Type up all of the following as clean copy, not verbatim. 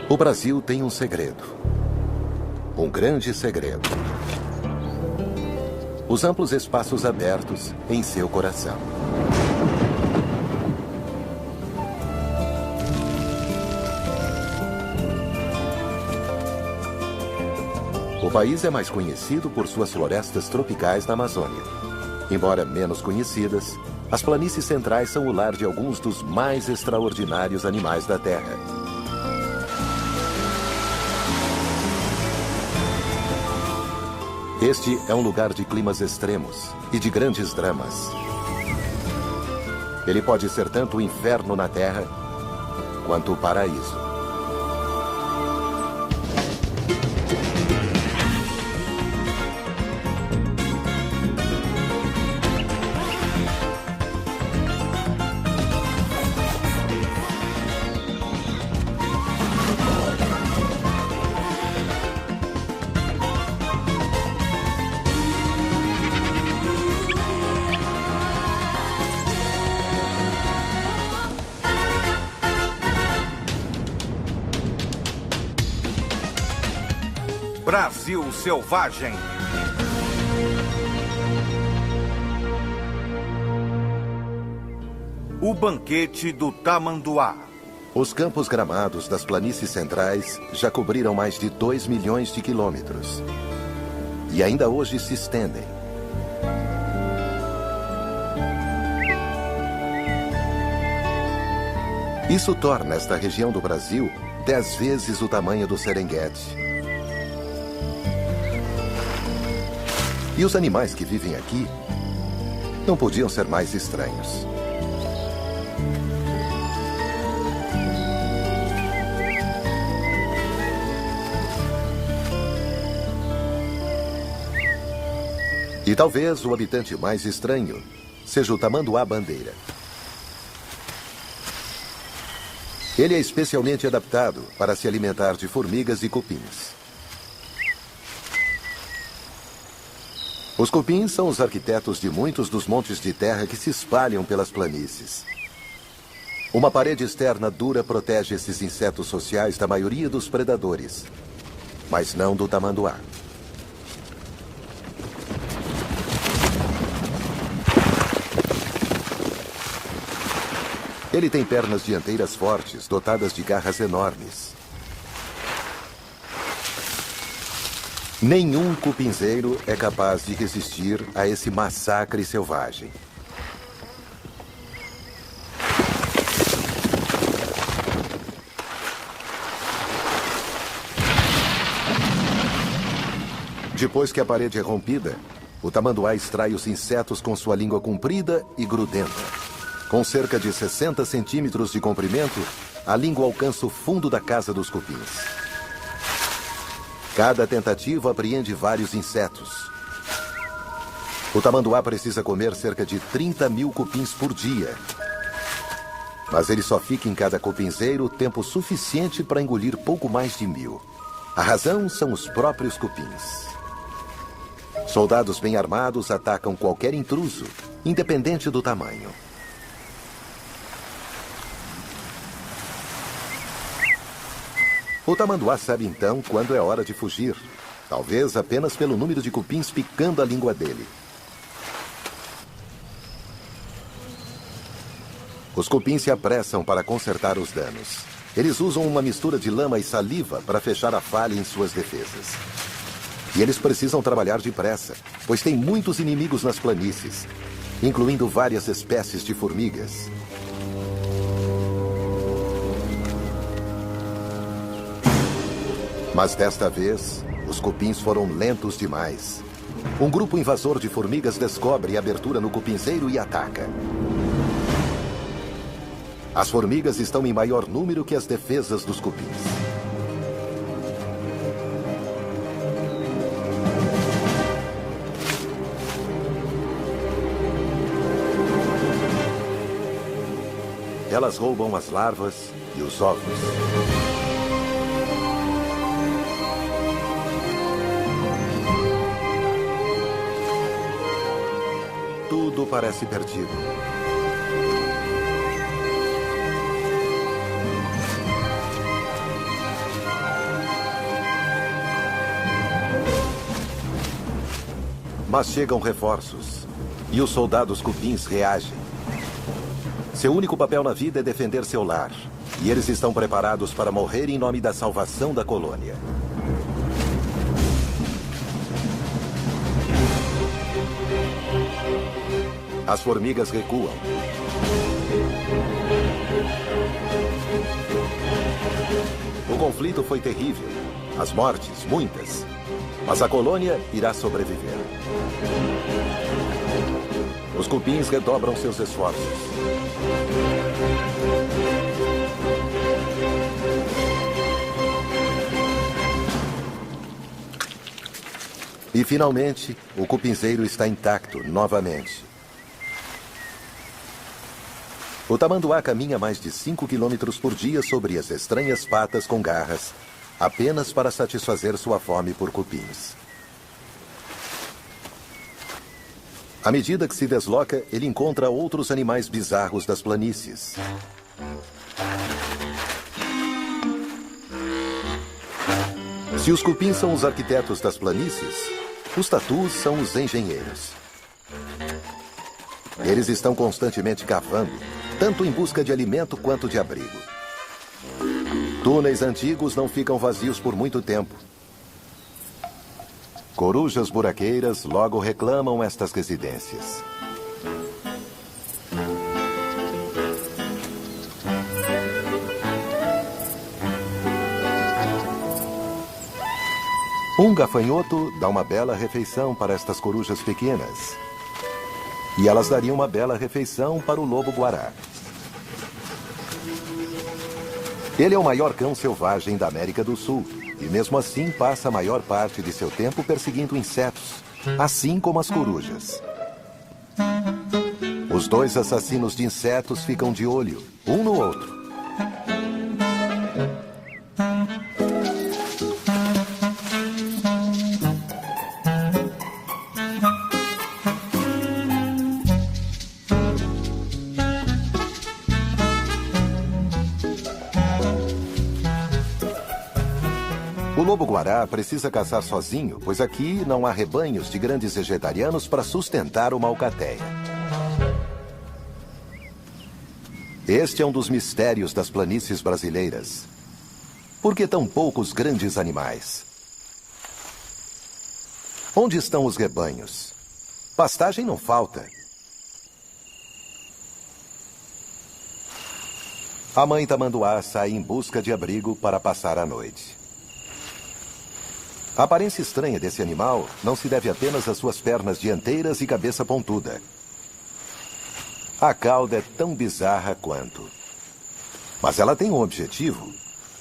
O Brasil tem um segredo. Um grande segredo. Os amplos espaços abertos em seu coração. O país é mais conhecido por suas florestas tropicais na Amazônia. Embora menos conhecidas, as planícies centrais são o lar de alguns dos mais extraordinários animais da Terra. Este é um lugar de climas extremos e de grandes dramas. Ele pode ser tanto o inferno na Terra quanto o paraíso. Brasil Selvagem. O banquete do tamanduá. Os campos gramados das planícies centrais já cobriram mais de 2 milhões de quilômetros. E ainda hoje se estendem. Isso torna esta região do Brasil 10 vezes o tamanho do Serengeti. E os animais que vivem aqui não podiam ser mais estranhos. E talvez o habitante mais estranho seja o tamanduá-bandeira. Ele é especialmente adaptado para se alimentar de formigas e cupins. Os cupins são os arquitetos de muitos dos montes de terra que se espalham pelas planícies. Uma parede externa dura protege esses insetos sociais da maioria dos predadores, mas não do tamanduá. Ele tem pernas dianteiras fortes, dotadas de garras enormes. Nenhum cupinzeiro é capaz de resistir a esse massacre selvagem. Depois que a parede é rompida, o tamanduá extrai os insetos com sua língua comprida e grudenta. Com cerca de 60 centímetros de comprimento, a língua alcança o fundo da casa dos cupins. Cada tentativa apreende vários insetos. O tamanduá precisa comer cerca de 30 mil cupins por dia. Mas ele só fica em cada cupinzeiro tempo suficiente para engolir pouco mais de 1000. A razão são os próprios cupins. Soldados bem armados atacam qualquer intruso, independente do tamanho. O tamanduá sabe então quando é hora de fugir, talvez apenas pelo número de cupins picando a língua dele. Os cupins se apressam para consertar os danos. Eles usam uma mistura de lama e saliva para fechar a falha em suas defesas. E eles precisam trabalhar depressa, pois tem muitos inimigos nas planícies, incluindo várias espécies de formigas. Mas desta vez, os cupins foram lentos demais. Um grupo invasor de formigas descobre a abertura no cupinzeiro e ataca. As formigas estão em maior número que as defesas dos cupins. Elas roubam as larvas e os ovos. Tudo parece perdido. Mas chegam reforços. E os soldados cupins reagem. Seu único papel na vida é defender seu lar. E eles estão preparados para morrer em nome da salvação da colônia. As formigas recuam. O conflito foi terrível. As mortes, muitas. Mas a colônia irá sobreviver. Os cupins redobram seus esforços. E, finalmente, o cupinzeiro está intacto novamente. O tamanduá caminha mais de 5 quilômetros por dia sobre as estranhas patas com garras, apenas para satisfazer sua fome por cupins. À medida que se desloca, ele encontra outros animais bizarros das planícies. Se os cupins são os arquitetos das planícies, os tatus são os engenheiros. Eles estão constantemente cavando, tanto em busca de alimento quanto de abrigo. Túneis antigos não ficam vazios por muito tempo. Corujas buraqueiras logo reclamam estas residências. Um gafanhoto dá uma bela refeição para estas corujas pequenas. E elas dariam uma bela refeição para o lobo-guará. Ele é o maior cão selvagem da América do Sul. E mesmo assim passa a maior parte de seu tempo perseguindo insetos, assim como as corujas. Os dois assassinos de insetos ficam de olho, um no outro. O lobo-guará precisa caçar sozinho, pois aqui não há rebanhos de grandes vegetarianos para sustentar uma alcateia. Este é um dos mistérios das planícies brasileiras. Por que tão poucos grandes animais? Onde estão os rebanhos? Pastagem não falta. A mãe tamanduá sai em busca de abrigo para passar a noite. A aparência estranha desse animal não se deve apenas às suas pernas dianteiras e cabeça pontuda. A cauda é tão bizarra quanto. Mas ela tem um objetivo: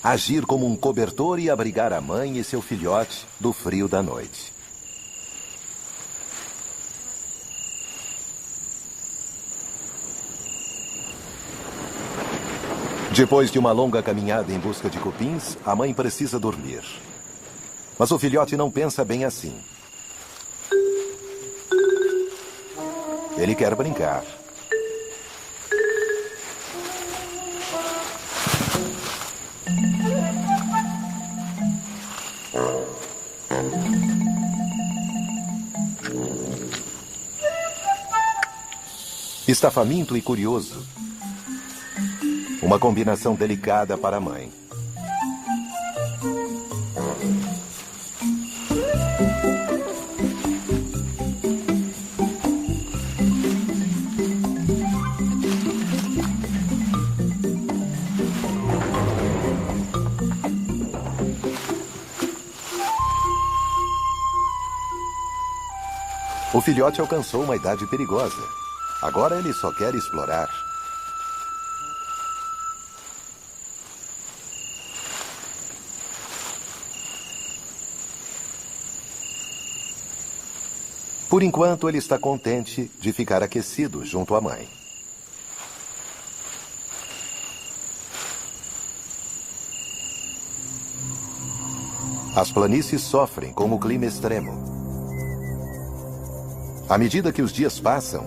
agir como um cobertor e abrigar a mãe e seu filhote do frio da noite. Depois de uma longa caminhada em busca de cupins, a mãe precisa dormir. Mas o filhote não pensa bem assim. Ele quer brincar. Está faminto e curioso. Uma combinação delicada para a mãe. O filhote alcançou uma idade perigosa. Agora ele só quer explorar. Por enquanto, ele está contente de ficar aquecido junto à mãe. As planícies sofrem com o clima extremo. À medida que os dias passam,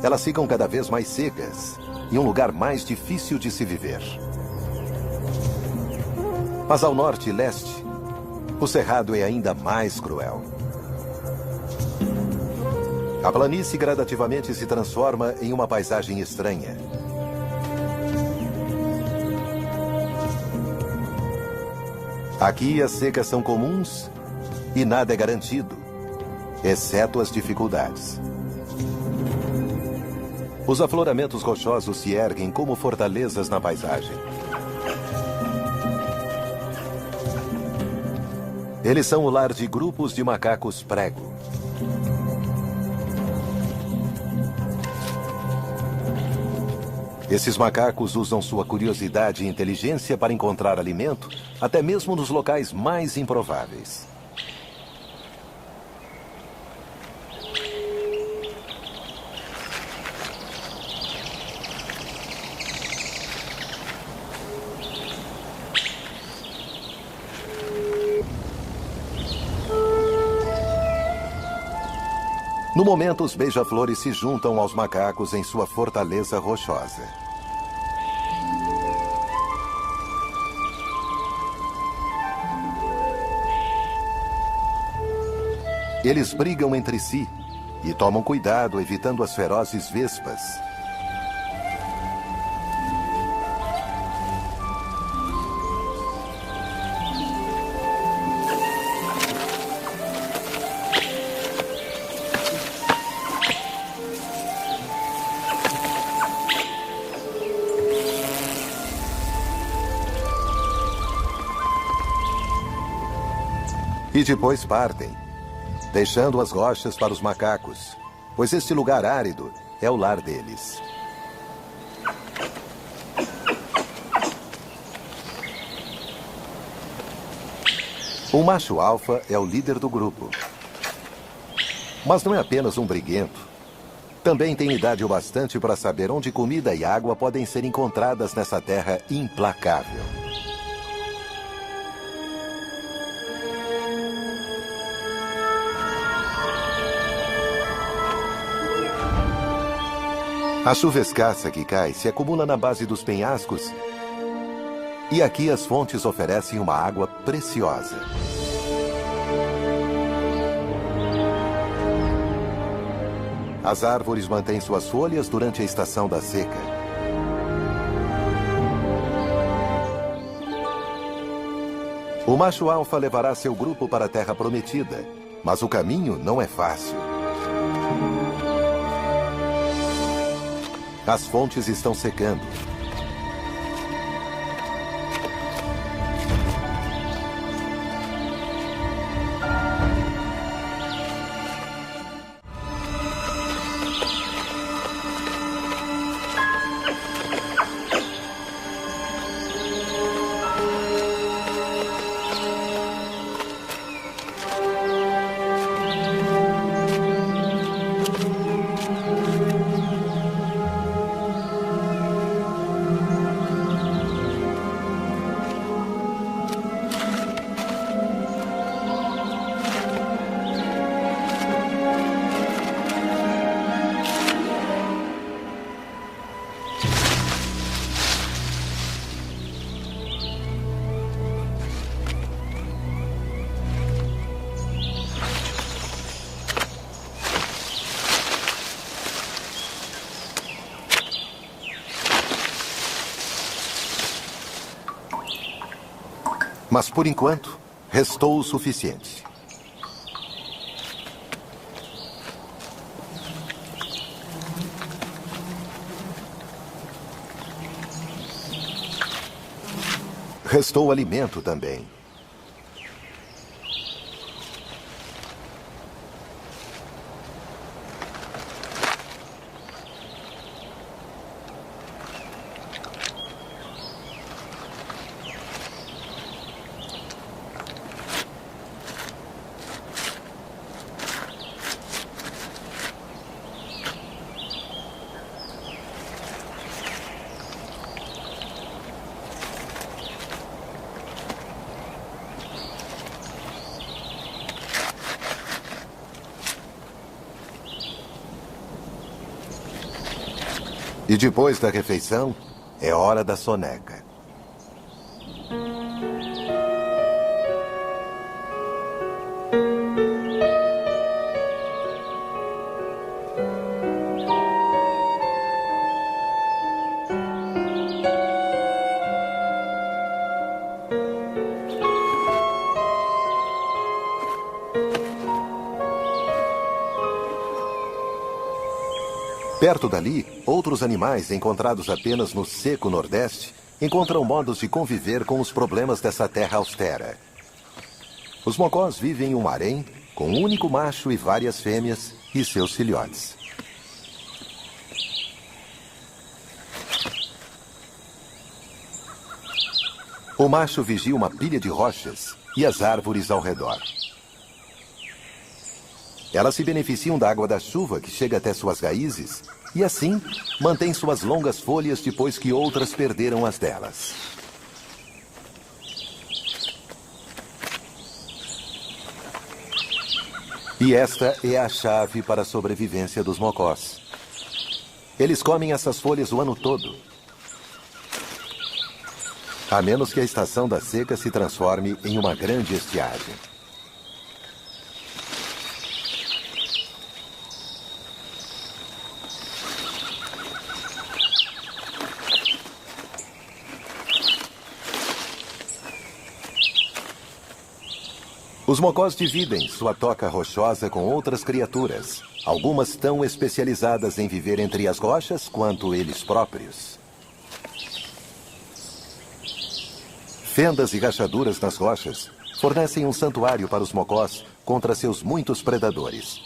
elas ficam cada vez mais secas e um lugar mais difícil de se viver. Mas ao norte e leste, o cerrado é ainda mais cruel. A planície gradativamente se transforma em uma paisagem estranha. Aqui as secas são comuns e nada é garantido, exceto as dificuldades. Os afloramentos rochosos se erguem como fortalezas na paisagem. Eles são o lar de grupos de macacos prego. Esses macacos usam sua curiosidade e inteligência para encontrar alimento, até mesmo nos locais mais improváveis. No momento, os beija-flores se juntam aos macacos em sua fortaleza rochosa. Eles brigam entre si e tomam cuidado, evitando as ferozes vespas. E depois partem, deixando as rochas para os macacos, pois este lugar árido é o lar deles. O macho alfa é o líder do grupo. Mas não é apenas um briguento. Também tem idade o bastante para saber onde comida e água podem ser encontradas nessa terra implacável. A chuva escassa que cai se acumula na base dos penhascos e aqui as fontes oferecem uma água preciosa. As árvores mantêm suas folhas durante a estação da seca. O macho alfa levará seu grupo para a Terra Prometida, mas o caminho não é fácil. As fontes estão secando. Mas, por enquanto, restou o suficiente. Restou alimento também. E depois da refeição, é hora da soneca. Perto dali, outros animais encontrados apenas no seco Nordeste encontram modos de conviver com os problemas dessa terra austera. Os mocós vivem em um harém com um único macho e várias fêmeas e seus filhotes. O macho vigia uma pilha de rochas e as árvores ao redor. Elas se beneficiam da água da chuva que chega até suas raízes e, assim, mantêm suas longas folhas depois que outras perderam as delas. E esta é a chave para a sobrevivência dos mocós. Eles comem essas folhas o ano todo, a menos que a estação da seca se transforme em uma grande estiagem. Os mocós dividem sua toca rochosa com outras criaturas, algumas tão especializadas em viver entre as rochas quanto eles próprios. Fendas e rachaduras nas rochas fornecem um santuário para os mocós contra seus muitos predadores,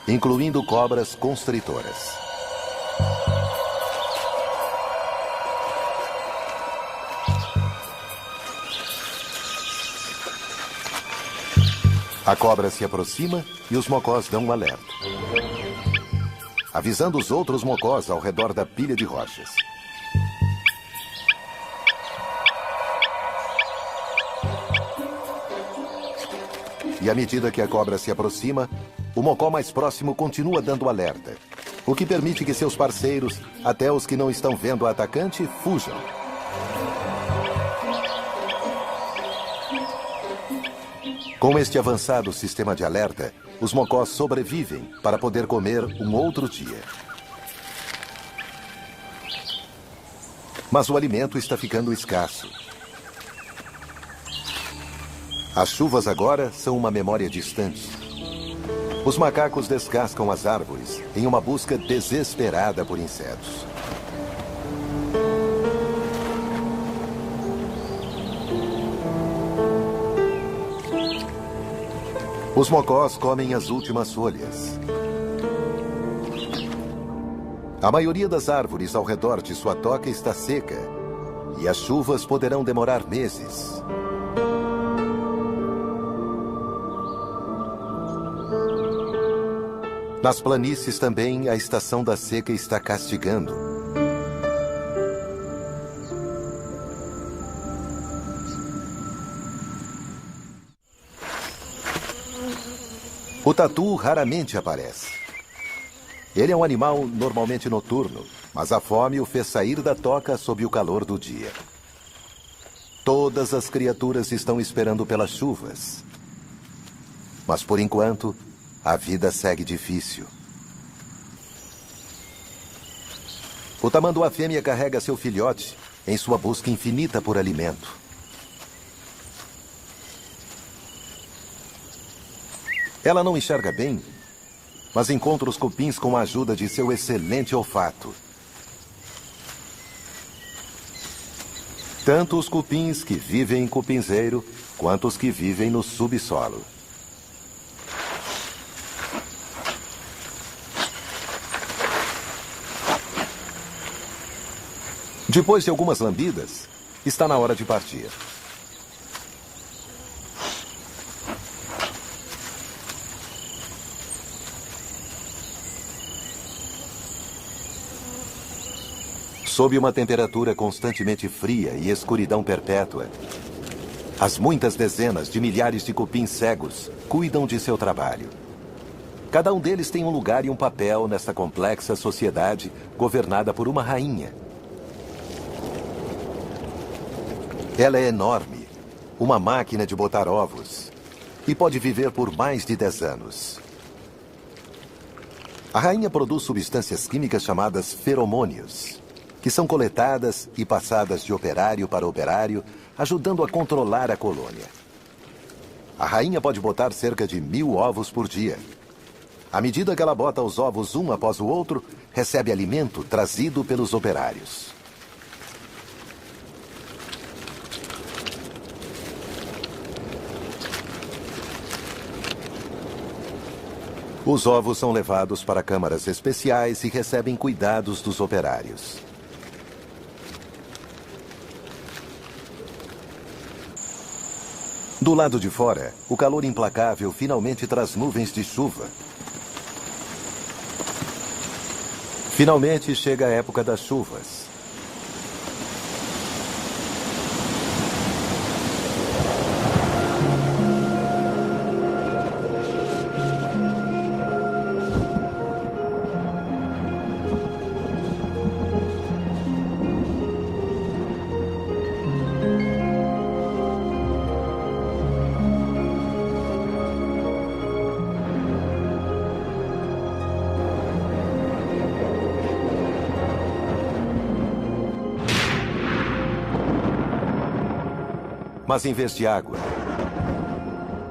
incluindo cobras constritoras. A cobra se aproxima e os mocós dão um alerta, avisando os outros mocós ao redor da pilha de rochas. E à medida que a cobra se aproxima, o mocó mais próximo continua dando alerta, o que permite que seus parceiros, até os que não estão vendo a atacante, fujam. Com este avançado sistema de alerta, os mocós sobrevivem para poder comer um outro dia. Mas o alimento está ficando escasso. As chuvas agora são uma memória distante. Os macacos descascam as árvores em uma busca desesperada por insetos. Os mocós comem as últimas folhas. A maioria das árvores ao redor de sua toca está seca, e as chuvas poderão demorar meses. Nas planícies também a estação da seca está castigando. O tatu raramente aparece. Ele é um animal normalmente noturno, mas a fome o fez sair da toca sob o calor do dia. Todas as criaturas estão esperando pelas chuvas. Mas por enquanto, a vida segue difícil. O tamanduá fêmea carrega seu filhote em sua busca infinita por alimento. Ela não enxerga bem, mas encontra os cupins com a ajuda de seu excelente olfato. Tanto os cupins que vivem em cupinzeiro, quanto os que vivem no subsolo. Depois de algumas lambidas, está na hora de partir. Sob uma temperatura constantemente fria e escuridão perpétua, as muitas dezenas de milhares de cupins cegos cuidam de seu trabalho. Cada um deles tem um lugar e um papel nesta complexa sociedade governada por uma rainha. Ela é enorme, uma máquina de botar ovos, e pode viver por mais de 10 anos. A rainha produz substâncias químicas chamadas feromônios, que são coletadas e passadas de operário para operário, ajudando a controlar a colônia. A rainha pode botar cerca de 1000 ovos por dia. À medida que ela bota os ovos um após o outro, recebe alimento trazido pelos operários. Os ovos são levados para câmaras especiais e recebem cuidados dos operários. Do lado de fora, o calor implacável finalmente traz nuvens de chuva. Finalmente chega a época das chuvas. Mas em vez de água,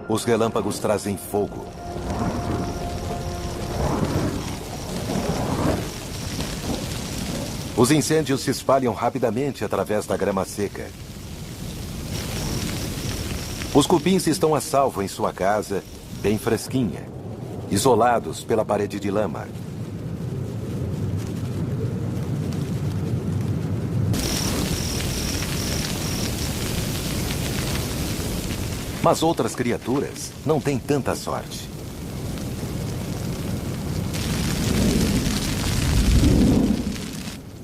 os relâmpagos trazem fogo. Os incêndios se espalham rapidamente através da grama seca. Os cupins estão a salvo em sua casa, bem fresquinha, isolados pela parede de lama. Mas outras criaturas não têm tanta sorte.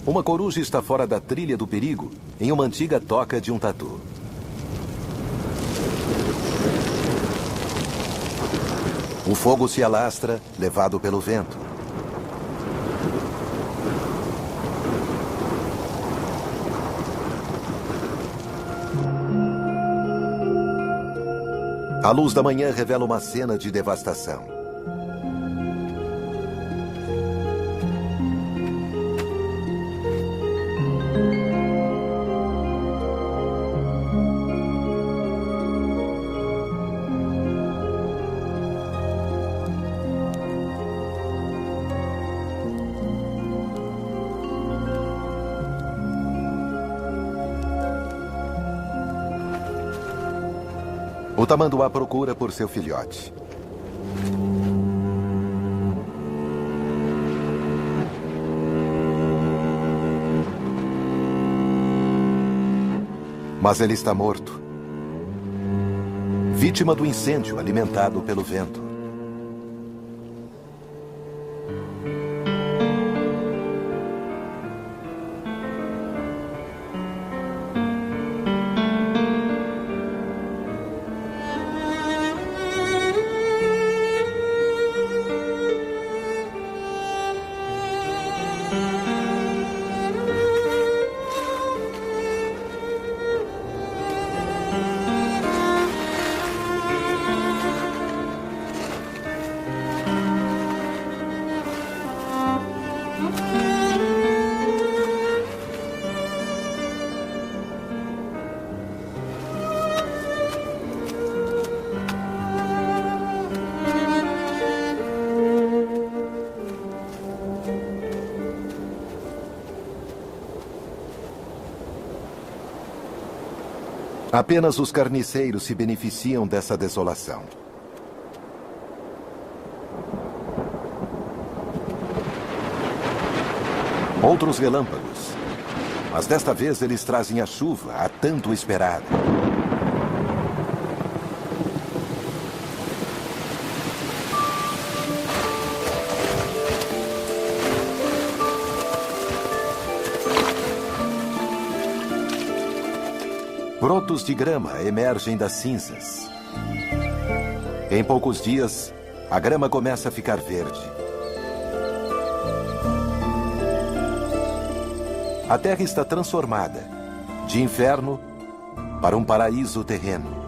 Uma coruja está fora da trilha do perigo em uma antiga toca de um tatu. O fogo se alastra, levado pelo vento. A luz da manhã revela uma cena de devastação. O tamanduá procura por seu filhote. Mas ele está morto. Vítima do incêndio alimentado pelo vento. Apenas os carniceiros se beneficiam dessa desolação. Outros relâmpagos. Mas desta vez eles trazem a chuva há tanto esperada. Brotos de grama emergem das cinzas. Em poucos dias, a grama começa a ficar verde. A terra está transformada, de inferno para um paraíso terreno.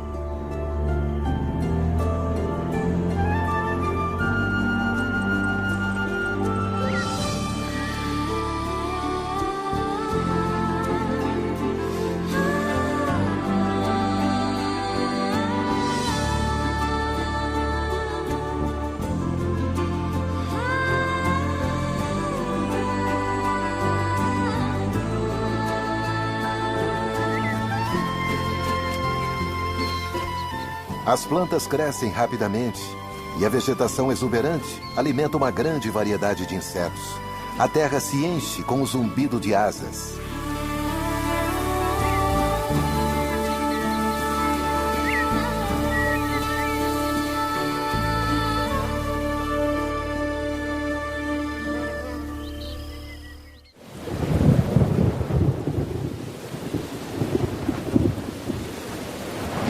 As plantas crescem rapidamente e a vegetação exuberante alimenta uma grande variedade de insetos. A terra se enche com o zumbido de asas.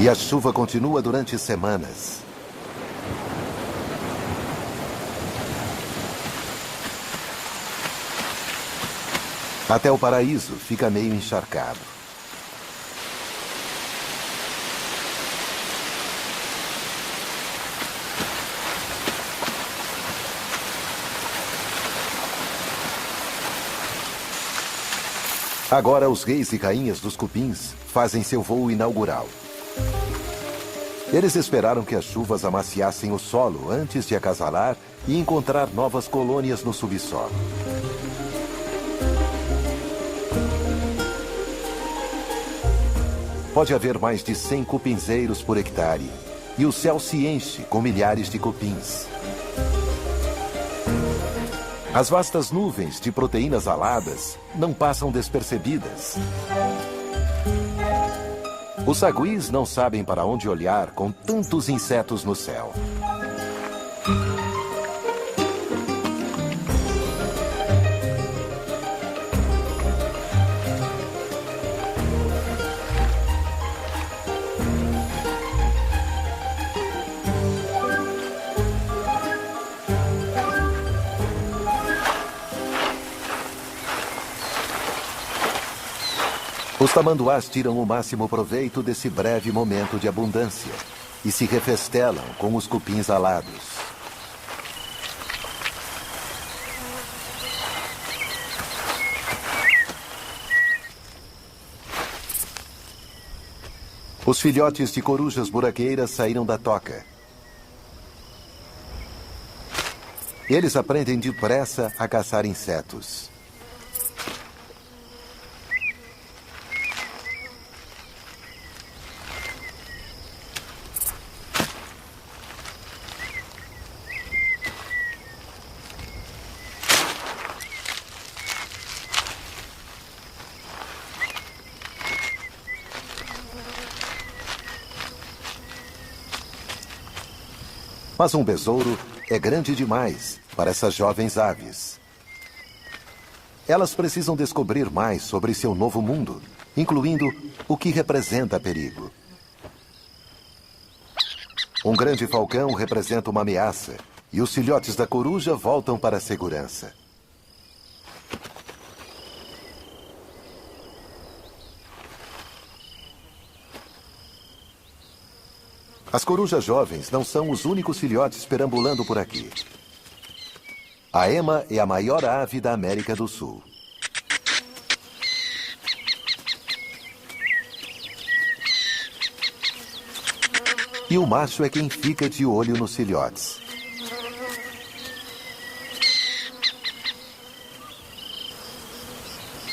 E a chuva continua durante semanas. Até o paraíso fica meio encharcado. Agora os reis e rainhas dos cupins fazem seu voo inaugural. Eles esperaram que as chuvas amaciassem o solo antes de acasalar e encontrar novas colônias no subsolo. Pode haver mais de 100 cupinzeiros por hectare, e o céu se enche com milhares de cupins. As vastas nuvens de proteínas aladas não passam despercebidas. Os saguis não sabem para onde olhar com tantos insetos no céu. Os tamanduás tiram o máximo proveito desse breve momento de abundância e se refestelam com os cupins alados. Os filhotes de corujas buraqueiras saíram da toca. Eles aprendem depressa a caçar insetos. Mas um besouro é grande demais para essas jovens aves. Elas precisam descobrir mais sobre seu novo mundo, incluindo o que representa perigo. Um grande falcão representa uma ameaça, e os filhotes da coruja voltam para a segurança. As corujas jovens não são os únicos filhotes perambulando por aqui. A ema é a maior ave da América do Sul. E o macho é quem fica de olho nos filhotes.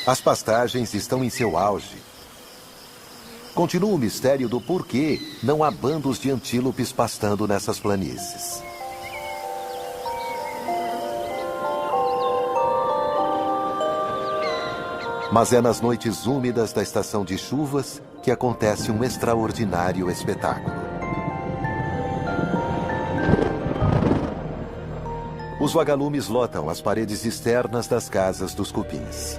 As pastagens estão em seu auge. Continua o mistério do porquê não há bandos de antílopes pastando nessas planícies. Mas é nas noites úmidas da estação de chuvas que acontece um extraordinário espetáculo. Os vagalumes lotam as paredes externas das casas dos cupins.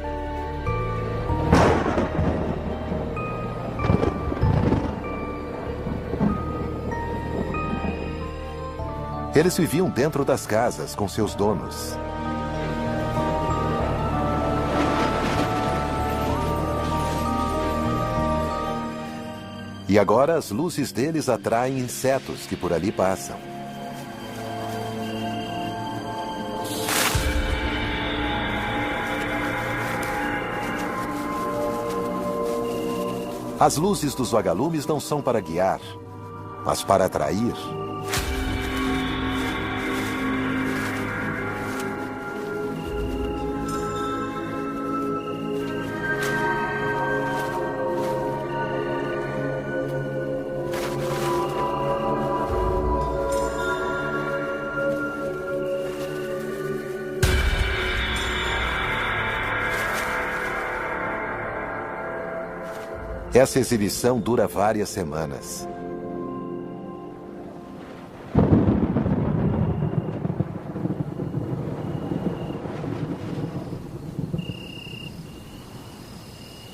Eles viviam dentro das casas com seus donos. E agora as luzes deles atraem insetos que por ali passam. As luzes dos vagalumes não são para guiar, mas para atrair. Essa exibição dura várias semanas.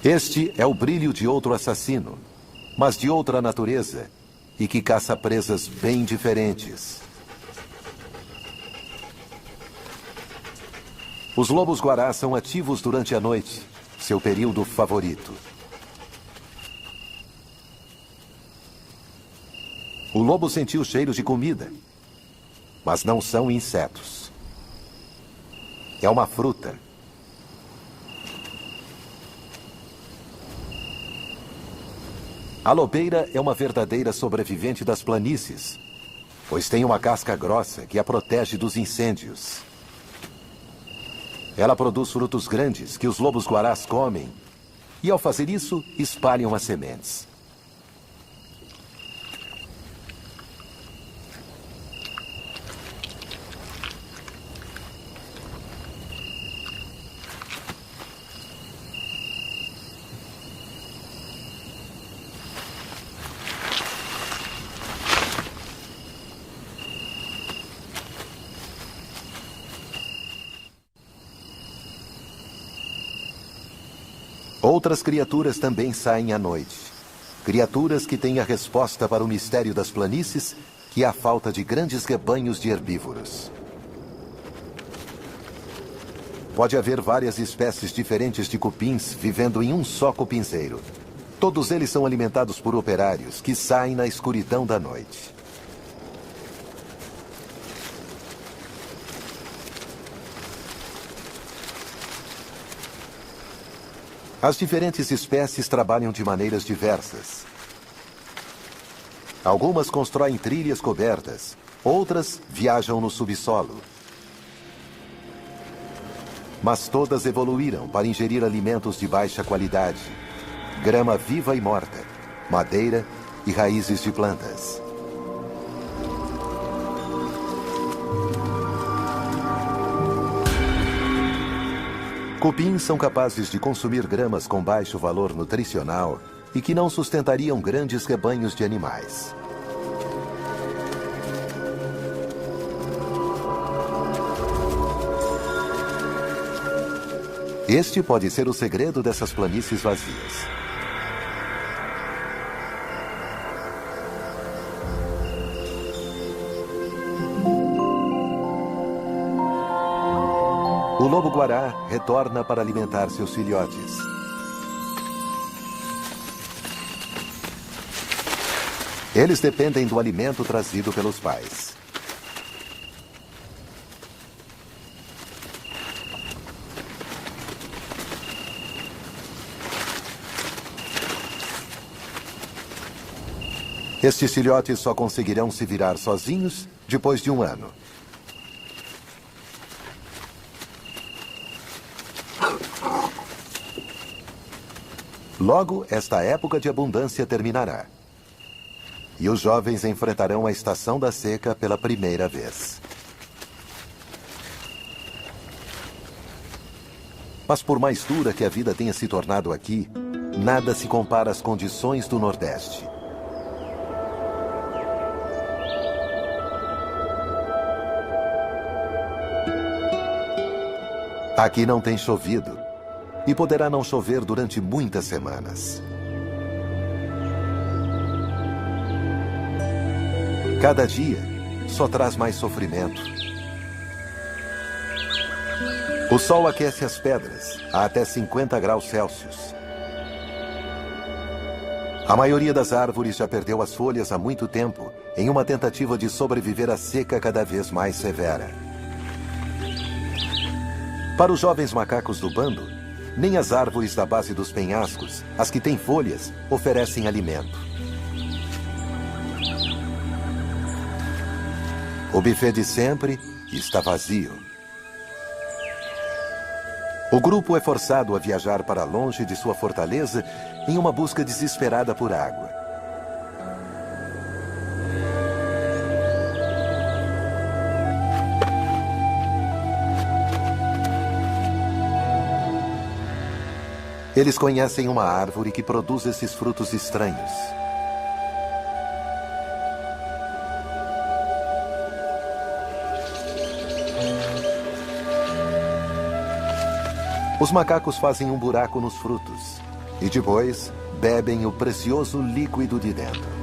Este é o brilho de outro assassino, mas de outra natureza, e que caça presas bem diferentes. Os lobos-guarás são ativos durante a noite, seu período favorito. O lobo sentiu cheiro de comida, mas não são insetos. É uma fruta. A lobeira é uma verdadeira sobrevivente das planícies, pois tem uma casca grossa que a protege dos incêndios. Ela produz frutos grandes que os lobos-guarás comem, e ao fazer isso, espalham as sementes. Outras criaturas também saem à noite. Criaturas que têm a resposta para o mistério das planícies, que é a falta de grandes rebanhos de herbívoros. Pode haver várias espécies diferentes de cupins vivendo em um só cupinzeiro. Todos eles são alimentados por operários que saem na escuridão da noite. As diferentes espécies trabalham de maneiras diversas. Algumas constroem trilhas cobertas, outras viajam no subsolo. Mas todas evoluíram para ingerir alimentos de baixa qualidade, grama viva e morta, madeira e raízes de plantas. Cupins são capazes de consumir gramas com baixo valor nutricional e que não sustentariam grandes rebanhos de animais. Este pode ser o segredo dessas planícies vazias. O lobo-guará retorna para alimentar seus filhotes. Eles dependem do alimento trazido pelos pais. Estes filhotes só conseguirão se virar sozinhos depois de um ano. Logo, esta época de abundância terminará. E os jovens enfrentarão a estação da seca pela primeira vez. Mas por mais dura que a vida tenha se tornado aqui, nada se compara às condições do Nordeste. Aqui não tem chovido. E poderá não chover durante muitas semanas. Cada dia só traz mais sofrimento. O sol aquece as pedras a até 50 graus Celsius. A maioria das árvores já perdeu as folhas há muito tempo, em uma tentativa de sobreviver à seca cada vez mais severa. Para os jovens macacos do bando, nem as árvores da base dos penhascos, as que têm folhas, oferecem alimento. O buffet de sempre está vazio. O grupo é forçado a viajar para longe de sua fortaleza em uma busca desesperada por água. Eles conhecem uma árvore que produz esses frutos estranhos. Os macacos fazem um buraco nos frutos e depois bebem o precioso líquido de dentro.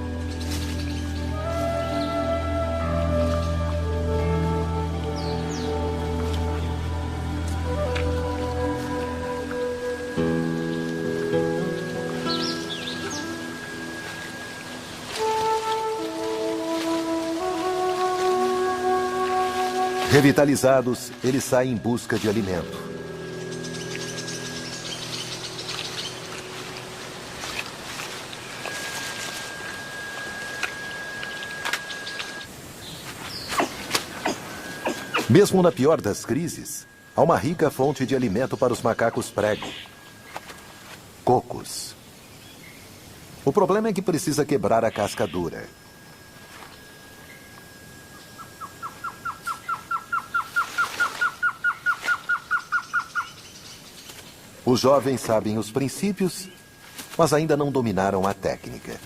Revitalizados, eles saem em busca de alimento. Mesmo na pior das crises, há uma rica fonte de alimento para os macacos prego: cocos. O problema é que precisa quebrar a casca dura. Os jovens sabem os princípios, mas ainda não dominaram a técnica.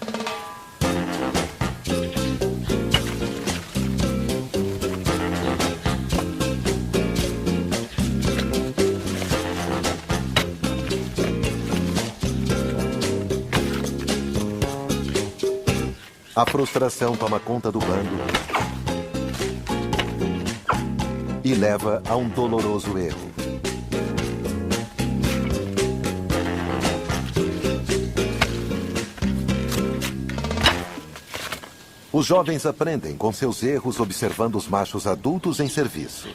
A frustração toma conta do bando e leva a um doloroso erro. Os jovens aprendem com seus erros observando os machos adultos em serviço.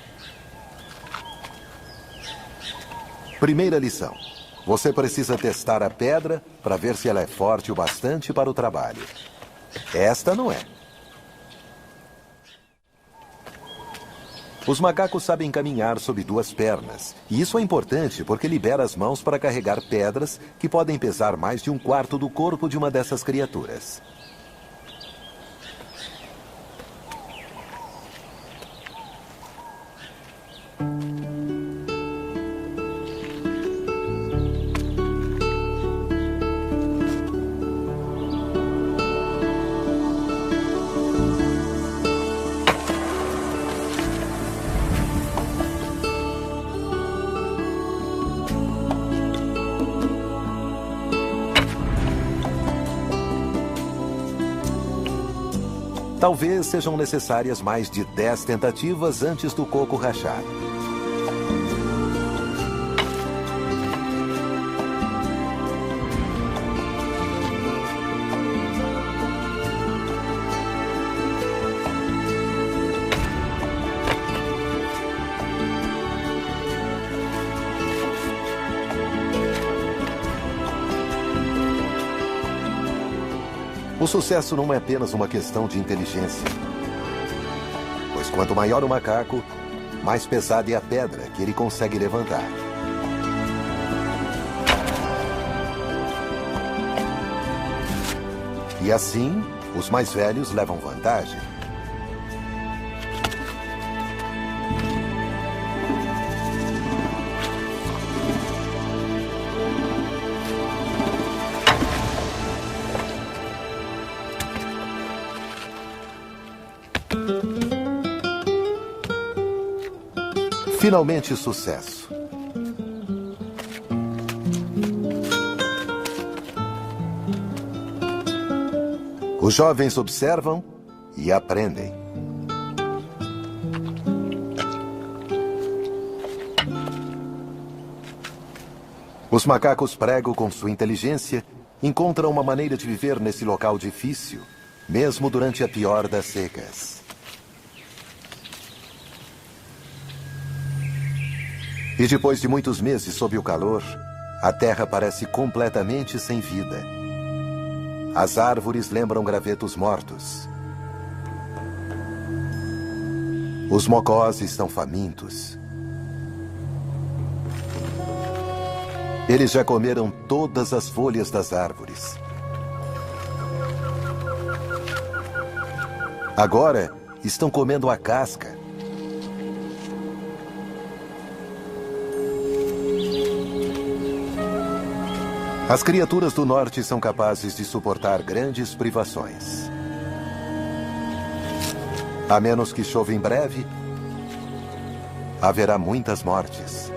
Primeira lição: você precisa testar a pedra para ver se ela é forte o bastante para o trabalho. Esta não é. Os macacos sabem caminhar sob duas pernas, e isso é importante porque libera as mãos para carregar pedras que podem pesar mais de 1/4 do corpo de uma dessas criaturas. Talvez sejam necessárias mais de 10 tentativas antes do coco rachar. O sucesso não é apenas uma questão de inteligência. Pois quanto maior o macaco, mais pesada é a pedra que ele consegue levantar. E assim, os mais velhos levam vantagem. Finalmente, sucesso. Os jovens observam e aprendem. Os macacos prego, com sua inteligência, encontram uma maneira de viver nesse local difícil, mesmo durante a pior das secas. E depois de muitos meses sob o calor, a terra parece completamente sem vida. As árvores lembram gravetos mortos. Os mocós estão famintos. Eles já comeram todas as folhas das árvores. Agora, estão comendo a casca. As criaturas do norte são capazes de suportar grandes privações. A menos que chova em breve, haverá muitas mortes.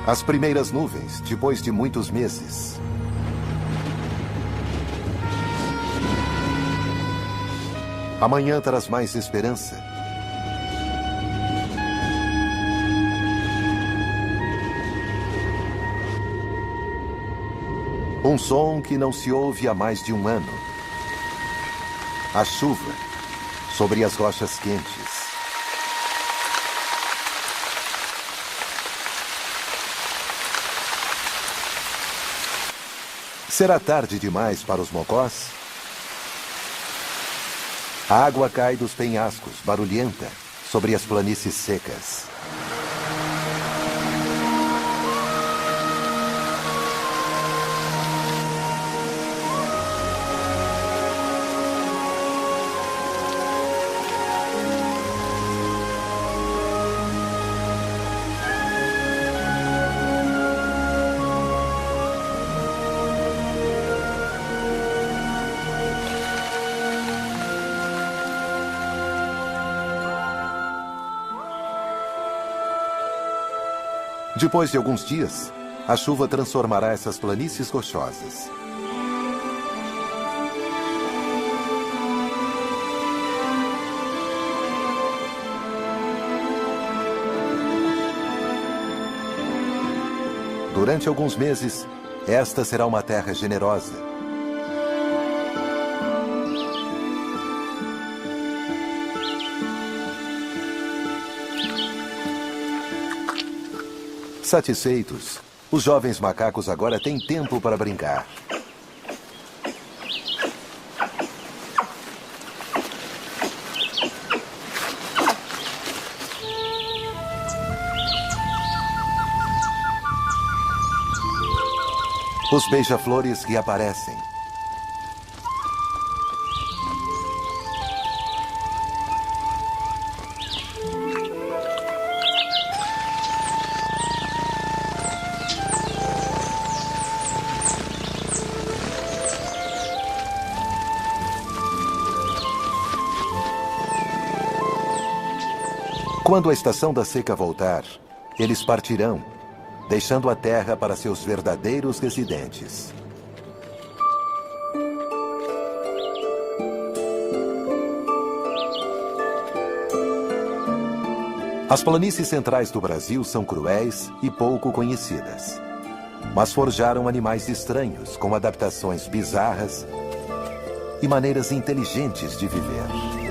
As primeiras nuvens, depois de muitos meses. Amanhã traz mais esperança. Um som que não se ouve há mais de um ano. A chuva sobre as rochas quentes. Será tarde demais para os mocós? A água cai dos penhascos, barulhenta, sobre as planícies secas. Depois de alguns dias, a chuva transformará essas planícies rochosas. Durante alguns meses, esta será uma terra generosa. Satisfeitos, os jovens macacos agora têm tempo para brincar. Os beija-flores reaparecem. Quando a estação da seca voltar, eles partirão, deixando a terra para seus verdadeiros residentes. As planícies centrais do Brasil são cruéis e pouco conhecidas, mas forjaram animais estranhos com adaptações bizarras e maneiras inteligentes de viver.